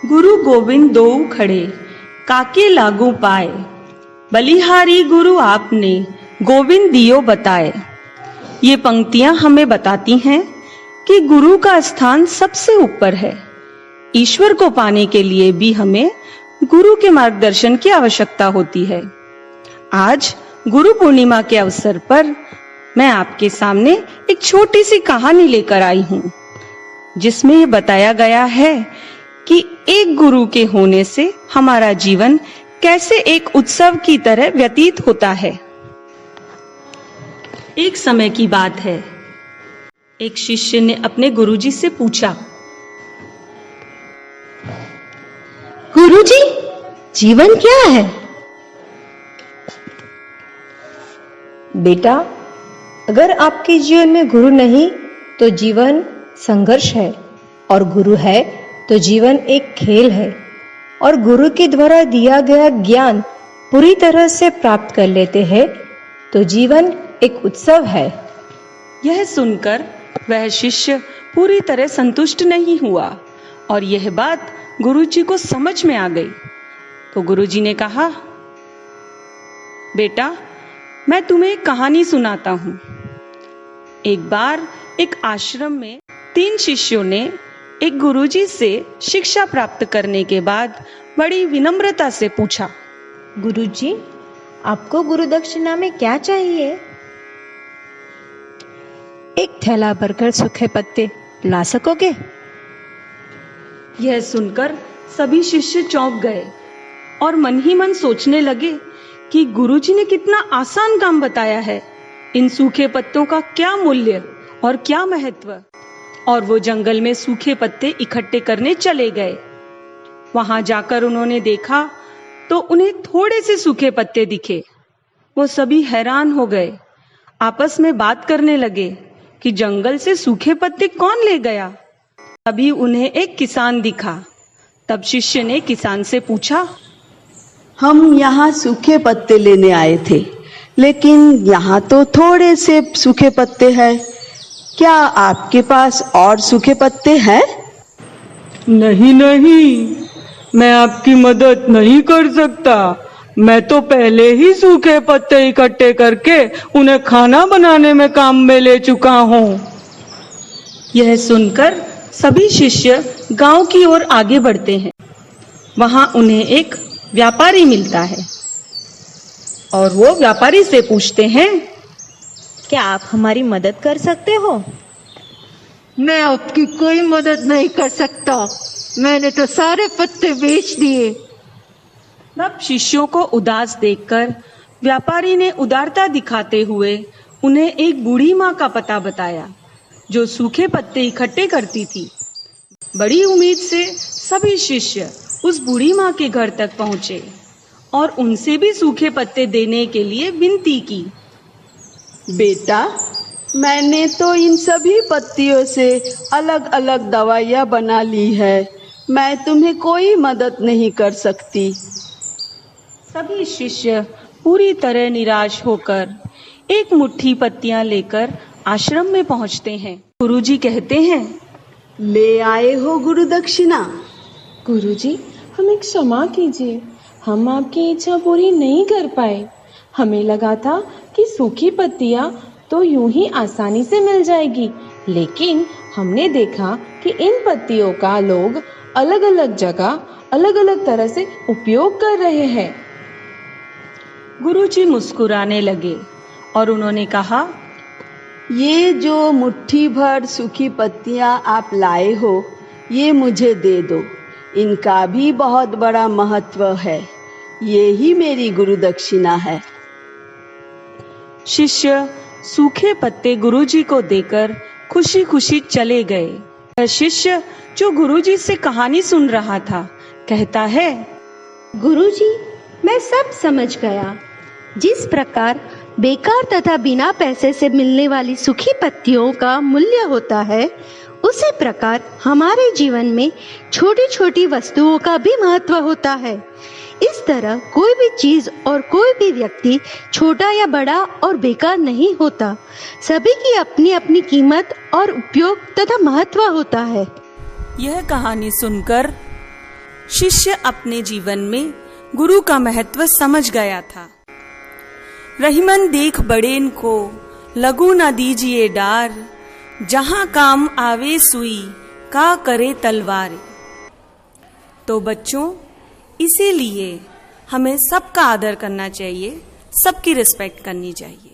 गुरु गोविंद दो खड़े, काके लागू पाए, बलिहारी गुरु आपने, गोविंद दियो बताए। ये पंक्तियां हमें बताती हैं कि गुरु का स्थान सबसे ऊपर है। ईश्वर को पाने के लिए भी हमें गुरु के मार्गदर्शन की आवश्यकता होती है। आज गुरु पूर्णिमा के अवसर पर मैं आपके सामने एक छोटी सी कहानी लेकर आई हूं, जिसमें यह बताया गया है कि एक गुरु के होने से हमारा जीवन कैसे एक उत्सव की तरह व्यतीत होता है। एक समय की बात है, एक शिष्य ने अपने गुरुजी से पूछा, गुरुजी, जीवन क्या है? बेटा, अगर आपके जीवन में गुरु नहीं तो जीवन संघर्ष है, और गुरु है तो जीवन एक खेल है। और गुरु के द्वारा दिया गया ज्ञान पूरी तरह से प्राप्त कर लेते हैं तो जीवन एक उत्सव है। यह सुनकर वह शिष्य पूरी तरह संतुष्ट नहीं हुआ और यह बात गुरुजी को समझ में आ गई। तो गुरुजी ने कहा, बेटा, मैं तुम्हें एक कहानी सुनाता हूं। एक बार एक आश्रम में 3 शिष्यों ने एक गुरुजी से शिक्षा प्राप्त करने के बाद बड़ी विनम्रता से पूछा, गुरुजी, आपको गुरु दक्षिणा में क्या चाहिए? एक थैला भरकर सूखे पत्ते ला सकोगे? यह सुनकर सभी शिष्य चौंक गए और मन ही मन सोचने लगे कि गुरुजी ने कितना आसान काम बताया है। इन सूखे पत्तों का क्या मूल्य और क्या महत्व। और वो जंगल में सूखे पत्ते इकट्ठे करने चले गए। वहां जाकर उन्होंने देखा तो उन्हें थोड़े से सूखे पत्ते दिखे। वो सभी हैरान हो गए, आपस में बात करने लगे कि जंगल से सूखे पत्ते कौन ले गया। तभी उन्हें एक किसान दिखा। तब शिष्य ने किसान से पूछा, हम यहाँ सूखे पत्ते लेने आए थे, लेकिन यहाँ तो थोड़े से सूखे पत्ते हैं। क्या आपके पास और सूखे पत्ते हैं? नहीं नहीं, मैं आपकी मदद नहीं कर सकता। मैं तो पहले ही सूखे पत्ते इकट्ठे करके उन्हें खाना बनाने में काम में ले चुका हूँ। यह सुनकर सभी शिष्य गांव की ओर आगे बढ़ते हैं। वहां उन्हें एक व्यापारी मिलता है और वो व्यापारी से पूछते हैं, क्या आप हमारी मदद कर सकते हो? मैं आपकी कोई मदद नहीं कर सकता। मैंने तो सारे पत्ते बेच दिए। तब शिष्यों को उदास देखकर व्यापारी ने उदारता दिखाते हुए उन्हें एक बूढ़ी माँ का पता बताया, जो सूखे पत्ते इकट्ठे करती थी। बड़ी उम्मीद से सभी शिष्य उस बूढ़ी माँ के घर तक पहुंचे और उनसे भी सूखे पत्ते देने के लिए विनती की। बेटा, मैंने तो इन सभी पत्तियों से अलग अलग दवाइयाँ बना ली है। मैं तुम्हें कोई मदद नहीं कर सकती। सभी शिष्य पूरी तरह निराश होकर एक मुट्ठी पत्तियां लेकर आश्रम में पहुंचते हैं। गुरुजी कहते हैं, ले आए हो गुरु दक्षिणा? गुरुजी, हमें क्षमा कीजिए, हम आपकी इच्छा पूरी नहीं कर पाए। हमें लगा था कि सूखी पत्तियां तो यूं ही आसानी से मिल जाएगी, लेकिन हमने देखा कि इन पत्तियों का लोग अलग अलग जगह अलग अलग तरह से उपयोग कर रहे हैं। गुरुजी मुस्कुराने लगे और उन्होंने कहा, ये जो मुट्ठी भर सूखी पत्तियां आप लाए हो, ये मुझे दे दो। इनका भी बहुत बड़ा महत्व है। ये ही मेरी गुरु दक्षिणा है। शिष्य सूखे पत्ते गुरुजी को देकर खुशी खुशी चले गए। वह शिष्य जो गुरुजी से कहानी सुन रहा था कहता है, गुरुजी, मैं सब समझ गया। जिस प्रकार बेकार तथा बिना पैसे से मिलने वाली सूखी पत्तियों का मूल्य होता है, उसी प्रकार हमारे जीवन में छोटी छोटी वस्तुओं का भी महत्व होता है। इस तरह कोई भी चीज और कोई भी व्यक्ति छोटा या बड़ा और बेकार नहीं होता। सभी की अपनी अपनी कीमत और उपयोग तथा महत्व होता है। यह कहानी सुनकर शिष्य अपने जीवन में गुरु का महत्व समझ गया था। रहीमन देख बड़ेन को, लगू न दीजिए डार, जहां काम आवे सुई का करे तलवार। तो बच्चों, इसीलिए हमें सबका आदर करना चाहिए, सबकी रिस्पेक्ट करनी चाहिए।